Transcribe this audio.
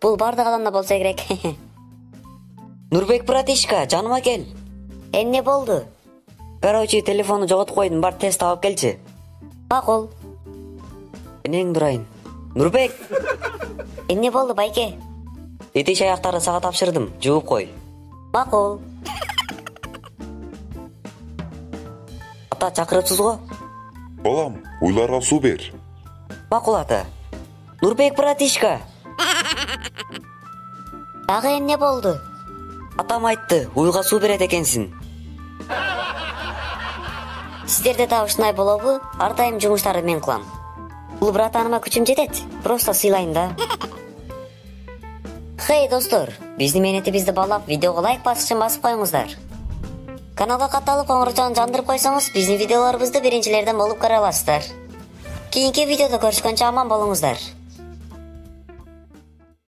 Бул бардык адамда болсо керек. Нурбек братишка, жаныма кел. Эмне болду? Короче, телефонду жоготуп койдум, бар тез таап келчи. Макул. Энең дурайын. Нурбек, Эмне болду байке? этиш аяктарды сага тапшырдым, жууп кой. Макул. Ата чакырыпсыз го? Балам, уйларга суу бер. Макул ата. Нурбек братишка, Дагы эмне болду? атам айтты, уйга суу берет экенсин. Сиздерде да ушундай болобу? Ар дайым жумуштарды мен кылам. Бул братаныма күчүм жетет. Просто сыйлайм да. Хей достор, биздин мээнетибизди баалап, видеого лайк басыш үчүн басып коюңуздар. Каналга катталып коңгурочону жандырып койсоңуз, биздин видеолорубузду биринчилерден болуп көрө аласыздар. Кийинки видеодо көрүшкөнчө аман болуңуздар.